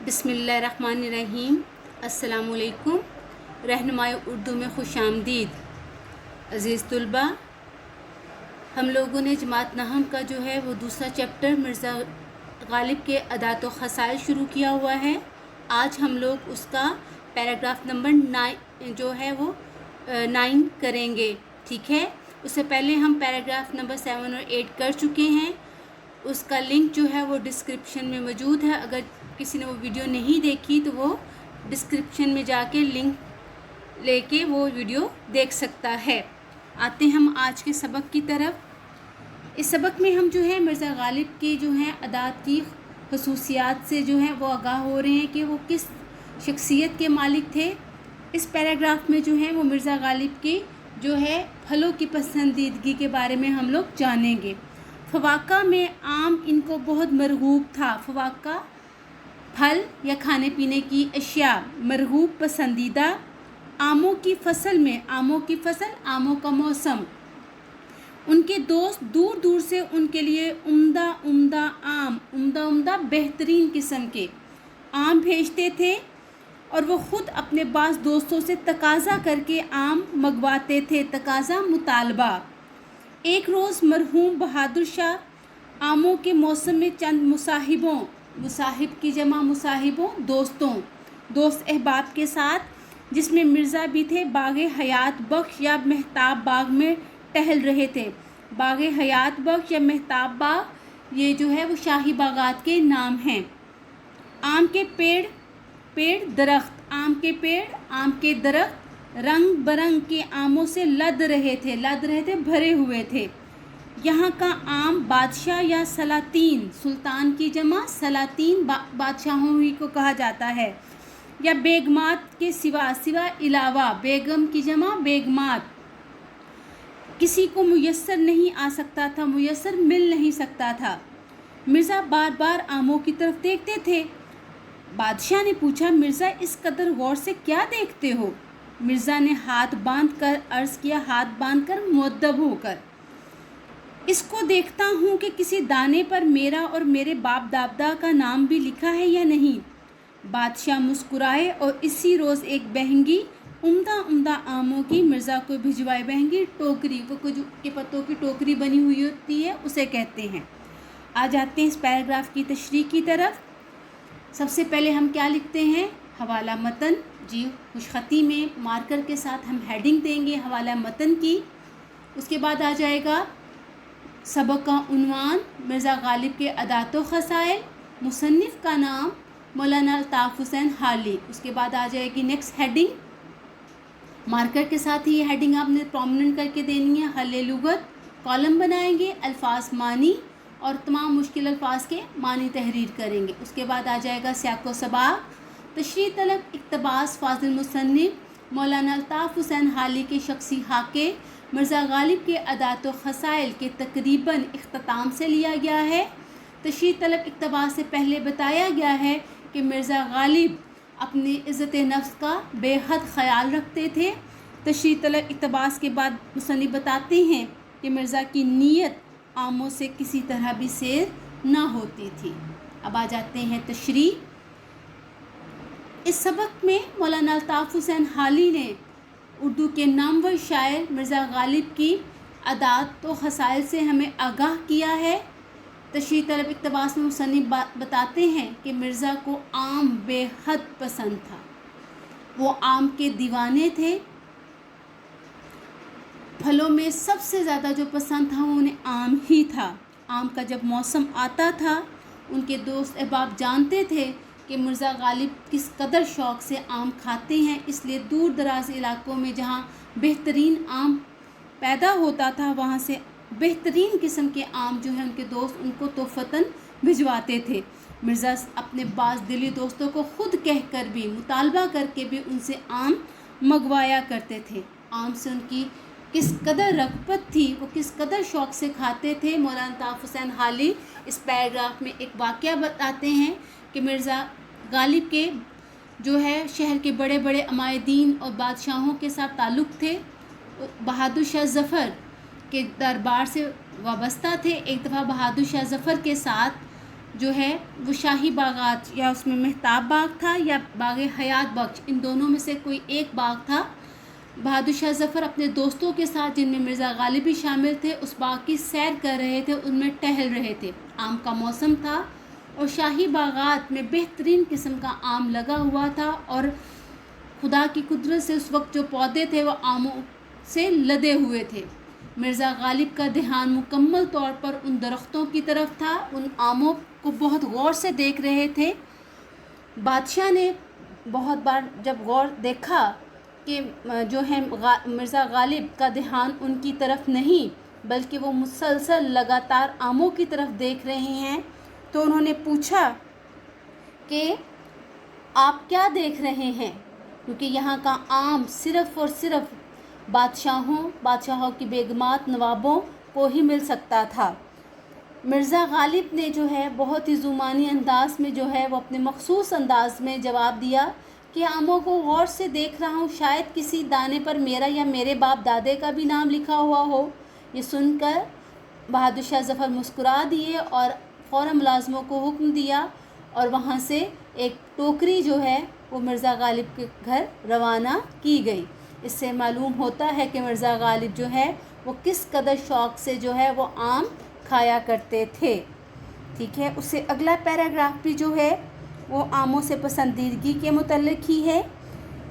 बिस्मिल्लाहिर्रहमानिर्रहीम। अस्सलाम वालेकुम। रहनुमाई उर्दू में खुश आमदीद। अज़ीज़ तुलबा, हम लोगों ने जमात नहम का जो है वो दूसरा चैप्टर मिर्ज़ा गालिब के अदात व खसाइल शुरू किया हुआ है। आज हम लोग उसका पैराग्राफ नंबर 9 जो है वो 9 करेंगे, ठीक है। उससे पहले हम पैराग्राफ नंबर 7 और 8 कर चुके हैं। उसका लिंक जो है वो डिस्क्रिप्शन में मौजूद है। अगर किसी ने वो वीडियो नहीं देखी तो वो डिस्क्रिप्शन में जाके लिंक लेके वो वीडियो देख सकता है। आते हैं हम आज के सबक की तरफ। इस सबक में हम जो है मिर्ज़ा गालिब की जो है अदात की खसूसियात से जो है वो आगाह हो रहे हैं कि वो किस शख्सियत के मालिक थे। इस पैराग्राफ में जो है वो मिर्ज़ा गालिब की जो है फलों की पसंदीदगी के बारे में हम लोग जानेंगे। फवाका में आम इनको बहुत मरगूब था। फवाका फल या खाने पीने की अशिया, मरगूब पसंदीदा। आमों की फसल में, आमों की फसल, आमों का मौसम। उनके दोस्त दूर दूर से उनके लिए उम्दा उम्दा आम, उम्दा उम्दा बेहतरीन किस्म के आम भेजते थे और वो ख़ुद अपने बाज़ दोस्तों से तकाज़ा करके आम मंगवाते थे। तकाज़ा मुतालबा। एक रोज़ मरहूम बहादुर शाह आमों के मौसम में चंद मुसाहिबों, मुसाहिब की जमा मुसाहिबों, दोस्त अहबाब के साथ, जिसमें मिर्ज़ा भी थे, बाग़ हयात बख्श या महताब बाग में टहल रहे थे। बाग़ हयात बख्श या महताब बाग ये जो है वो शाही बागात के नाम हैं। आम के पेड़ दरख्त, आम के पेड़, आम के दरख्त रंग बरंग के आमों से लद रहे थे, भरे हुए थे। यहाँ का आम बादशाह या सलातीन, सुल्तान की जमा सलातीन बादशाहों ही को कहा जाता है, या बेगमात के सिवा इलावा, बेगम की जमा बेगमात, किसी को मुयस्सर नहीं आ सकता था, मुयस्सर मिल नहीं सकता था। मिर्ज़ा बार बार आमों की तरफ देखते थे। बादशाह ने पूछा, मिर्ज़ा इस कदर गौर से क्या देखते हो? मिर्ज़ा ने हाथ बांध कर अर्ज़ किया, हाथ बांध कर मुअद्दब होकर, इसको देखता हूँ कि किसी दाने पर मेरा और मेरे बाप दादा का नाम भी लिखा है या नहीं। बादशाह मुस्कुराए और इसी रोज़ एक बहंगी उम्दा आमों की मिर्ज़ा को भिजवाई। बहंगी टोकरी, वो कुछ के पत्तों की टोकरी बनी हुई होती है, उसे कहते हैं। आ जाते हैं इस पैराग्राफ की तशरीह की तरफ। सबसे पहले हम क्या लिखते हैं? हवाला मतन। जी, खुशखती में मार्कर के साथ हम हेडिंग देंगे हवाला मतन की। उसके बाद आ जाएगा सबक का उन्वान, मिर्ज़ा गालिब के अदात व खसाइल, मुसन्निफ़ का नाम मौलाना अल्ताफ़ हुसैन हाली। उसके बाद आ जाएगी नेक्स्ट हेडिंग, मार्कर के साथ ही ये हेडिंग आपने प्रोमिनेंट करके देनी है। हल लुगत, कॉलम बनाएंगे, अल्फाज मानी और तमाम मुश्किल अल्फाज के मानी तहरीर करेंगे। उसके बाद आ जाएगा सियाक़ो सबाक़, तशरीह तलब, इक़्तिबास फ़ाज़िल मुसन्निफ़ मौलाना अल्ताफ़ हुसैन हाली के शख्सी हाके मिर्ज़ा गालिब के अदात व खसाइल के तकरीबन इख्तिताम से लिया गया है। तशरीह तलब इक़्तिबास से पहले बताया गया है कि मिर्ज़ा गालिब अपनी इज़्ज़त नफ्स का बेहद ख़याल रखते थे। तशरीह तलब इक़्तिबास के बाद मुसन्निफ़ बताते हैं कि मिर्ज़ा की नीयत आमों से किसी तरह भी सेर ना होती थी। अब आ जाते हैं तशरीह। इस सबक में मौलाना अल्ताफ़ हुसैन हाली ने उर्दू के नामवर शायर मिर्ज़ा गालिब की अदात व खसाइल से हमें आगाह किया है। तशरीह तलब इक़्तिबास में मुसन्निफ़ बताते हैं कि मिर्ज़ा को आम बेहद पसंद था। वो आम के दीवाने थे। फलों में सबसे ज़्यादा जो पसंद था वो उन्हें आम ही था। आम का जब मौसम आता था, उनके दोस्त अहबाब जानते थे कि मिर्ज़ा गालिब किस कदर शौक़ से आम खाते हैं, इसलिए दूर दराज इलाकों में जहाँ बेहतरीन आम पैदा होता था, वहाँ से बेहतरीन किस्म के आम जो है उनके दोस्त उनको तोहफ़तन भिजवाते थे। मिर्ज़ा अपने बाज़ दिली दोस्तों को ख़ुद कहकर भी, मुतालबा करके भी उनसे आम मंगवाया करते थे। आम से उनकी किस कदर रग़बत थी, वो किस कदर शौक़ से खाते थे। मौलाना अल्ताफ़ हुसैन हाली इस पैराग्राफ में एक वाक़या बताते हैं कि मिर्ज़ा गालिब के जो है शहर के बड़े बड़े अमायदीन और बादशाहों के साथ ताल्लुक़ थे। बहादुर शाह ज़फ़र के दरबार से वाबस्ता थे। एक दफ़ा बहादुर शाह ज़फ़र के साथ जो है वो शाही बागात, या उसमें महताब बाग था या बाग हयात बख्श, इन दोनों में से कोई एक बाग था। बहादुर शाह ज़फ़र अपने दोस्तों के साथ, जिनमें मिर्ज़ा गालिब भी शामिल थे, उस बाग की सैर कर रहे थे, उनमें टहल रहे थे। आम का मौसम था और शाही बागात में बेहतरीन किस्म का आम लगा हुआ था, और खुदा की कुदरत से उस वक्त जो पौधे थे वो आमों से लदे हुए थे। मिर्ज़ा गालिब का ध्यान मुकम्मल तौर पर उन दरख्तों की तरफ था, उन आमों को बहुत गौर से देख रहे थे। बादशाह ने बहुत बार जब गौर देखा कि जो है मिर्ज़ा गालिब का ध्यान उनकी तरफ नहीं बल्कि वो मुसलसल लगातार आमों की तरफ देख रहे हैं, तो उन्होंने पूछा कि आप क्या देख रहे हैं, क्योंकि यहाँ का आम सिर्फ़ और सिर्फ बादशाहों की बेगमात नवाबों को ही मिल सकता था। मिर्ज़ा गालिब ने जो है बहुत ही ज़ुबानी अंदाज में जो है वो अपने मखसूस अंदाज में जवाब दिया कि आमों को गौर से देख रहा हूँ, शायद किसी दाने पर मेरा या मेरे बाप दादे का भी नाम लिखा हुआ हो। ये सुनकर बहादुर शाह ज़फ़र मुस्कुरा दिए और फ़ौरन मुलाज़मों को हुक्म दिया, और वहाँ से एक टोकरी जो है वो मिर्ज़ा गालिब के घर रवाना की गई। इससे मालूम होता है कि मिर्ज़ा गालिब जो है वो किस कदर शौक़ से जो है वो आम खाया करते थे। ठीक है, उससे अगला पैराग्राफ भी जो है वो आमों से पसंदीदगी के मुतल्लिक़ ही है।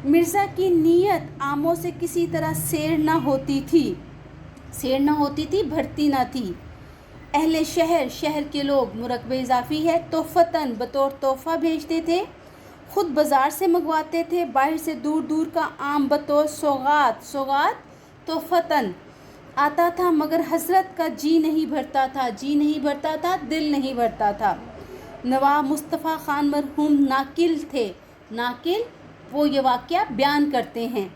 मिर्ज़ा की नीयत आमों से किसी तरह सेर ना होती थी, भरती ना थी। अहले शहर के लोग मुरकबे इजाफ़ी है तोहफ़तन बतौर तोहफ़ा भेजते थे, ख़ुद बाज़ार से मंगवाते थे, बाहर से दूर दूर का आम बतौर सौगात तोहफ़तन आता था, मगर हज़रत का जी नहीं भरता था, दिल नहीं भरता था। नवाब मुस्तफ़ा ख़ान मरहूम नाकिल वो ये वाक़या बयान करते हैं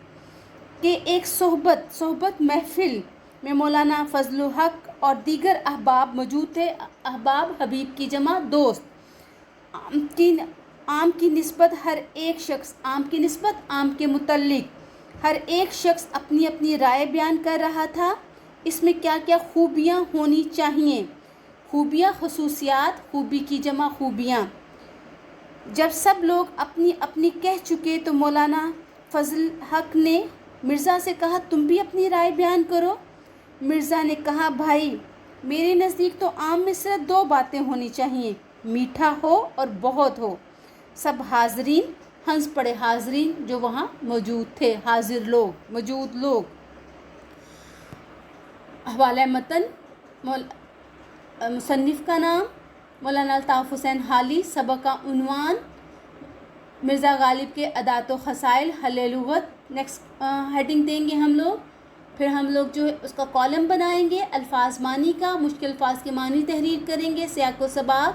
कि एक सोहबत महफ़िल में मौलाना फ़ज़लुल हक़ और दीगर अहबाब मौजूद थे। अहबाब हबीब की जमा दोस्त। आम की निस्बत आम के मुतल्लिक़ हर एक शख्स अपनी अपनी राय बयान कर रहा था। इसमें क्या क्या खूबियाँ होनी चाहिए, खूबियाँ खसूसियात, खूबी की जमा खूबियाँ। जब सब लोग अपनी अपनी कह चुके तो मौलाना फ़ज़ल हक़ ने मिर्ज़ा से कहा, तुम भी अपनी राय बयान करो। मिर्ज़ा ने कहा, भाई मेरे नज़दीक तो आम में सिर्फ 2 बातें होनी चाहिए, मीठा हो और बहुत हो। सब हाज़रीन हंस पड़े, हाज़रीन जो वहाँ मौजूद थे, मौजूद लोग। हवाला मतन मुसन्निफ़ का नाम मौलाना अल्ताफ़ हुसैन हाली, सबक का उन्वान मिर्ज़ा गालिब के अदात व ख़साइल हल लुग़त। नेक्स्ट हेडिंग देंगे हम लोग, फिर हम लोग जो है उसका कॉलम बनाएंगे, अल्फाज मानी का, मुश्किल अल्फाज के मानी तहरीर करेंगे, सियाक़ व सबाक़,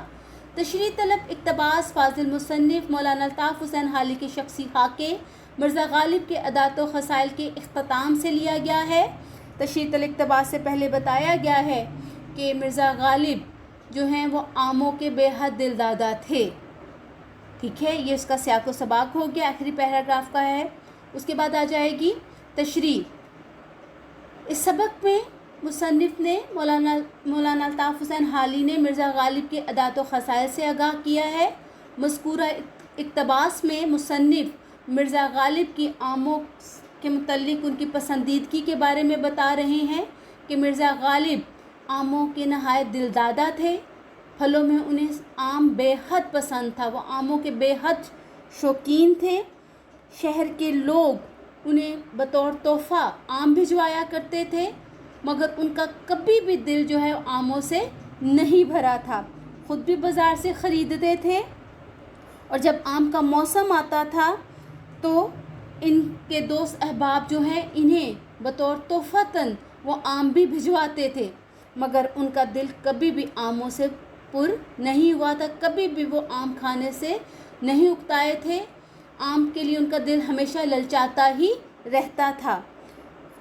तशरीह तलब, इक़्तिबास, फ़ाज़िल मुसन्निफ़ मौलाना अल्ताफ़ हुसैन हाली के शख्सी खाके मिर्ज़ा गालिब के अदात व ख़साइल के इख्तिताम से लिया गया है। तशरीह तलब इक़्तिबास से पहले बताया गया है कि मिर्ज़ा गालिब जो हैं वो आमों के बेहद दिलदादा थे। ठीक है, ये उसका सियाक़ व सबाक़ हो गया, आखिरी पैराग्राफ का है। उसके बाद आ जाएगी तशरीह। इस सबक में मुसन्निफ़ ने मौलाना अल्ताफ़ हुसैन हाली ने मिर्ज़ा गालिब के अदात व ख़साइल से आगाह किया है। मज़कूरा इक़्तिबास में मुसन्निफ़ मिर्ज़ा गालिब की आमों के मुतल्लिक़ उनकी पसंदीदगी के बारे में बता रहे हैं कि मिर्ज़ा गालिब आमों के नहायत दिलदादा थे। फलों में उन्हें आम बेहद पसंद था, वो आमों के बेहद शौकीन थे। शहर के लोग उन्हें बतौर तोहफ़ा आम भिजवाया करते थे, मगर उनका कभी भी दिल जो है आमों से नहीं भरा था। ख़ुद भी बाज़ार से ख़रीदते थे, और जब आम का मौसम आता था तो इनके दोस्त अहबाब जो हैं इन्हें बतौर तोहफ़तन वो आम भी भिजवाते थे, मगर उनका दिल कभी भी आमों से पुर नहीं हुआ था, कभी भी वो आम खाने से नहीं उकताए थे। आम के लिए उनका दिल हमेशा ललचाता ही रहता था।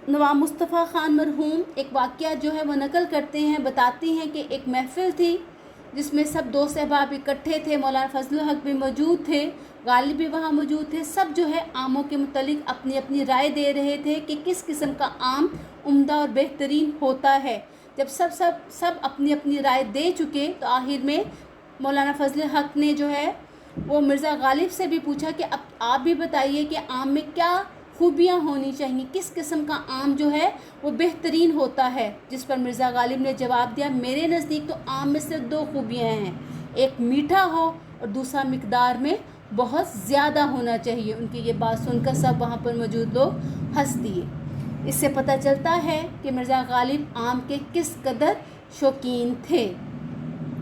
नवाब मुस्तफ़ा ख़ान मरहूम एक वाक़या जो है वो नकल करते हैं, बताती हैं कि एक महफ़िल थी जिसमें सब दोस्त अहबाब इकट्ठे थे, मौलाना फ़ज़लुल हक़ भी मौजूद थे, गालिब भी वहाँ मौजूद थे। सब जो है आमों के मुतल्लिक़ अपनी अपनी राय दे रहे थे कि किस किस्म का आम उम्दा और बेहतरीन होता है। जब सब अपनी अपनी राय दे चुके तो आखिर में मौलाना फजल हक ने जो है वो मिर्ज़ा गालिब से भी पूछा कि अब आप भी बताइए कि आम में क्या खूबियाँ होनी चाहिए, किस किस्म का आम जो है वो बेहतरीन होता है। जिस पर मिर्ज़ा गालिब ने जवाब दिया, मेरे नज़दीक तो आम में सिर्फ 2 खूबियाँ हैं, एक मीठा हो और दूसरा मिकदार में बहुत ज़्यादा होना चाहिए। उनकी ये बात सुनकर सब वहाँ पर मौजूद लोग हंस दिए। इससे पता चलता है कि मिर्ज़ा गालिब आम के किस कदर शौकीन थे।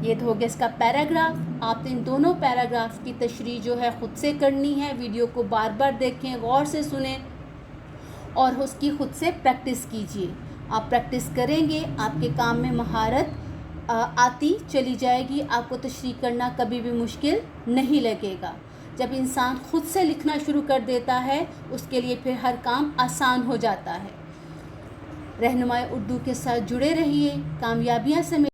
ये तो हो गया इसका पैराग्राफ। आप इन दोनों पैराग्राफ की तशरीह जो है ख़ुद से करनी है। वीडियो को बार बार देखें, गौर से सुनें और उसकी ख़ुद से प्रैक्टिस कीजिए। आप प्रैक्टिस करेंगे, आपके काम में महारत आती चली जाएगी। आपको तशरीह करना कभी भी मुश्किल नहीं लगेगा। जब इंसान ख़ुद से लिखना शुरू कर देता है, उसके लिए फिर हर काम आसान हो जाता है। रहनुमाई उर्दू के साथ जुड़े रहिए, कामयाबियाँ से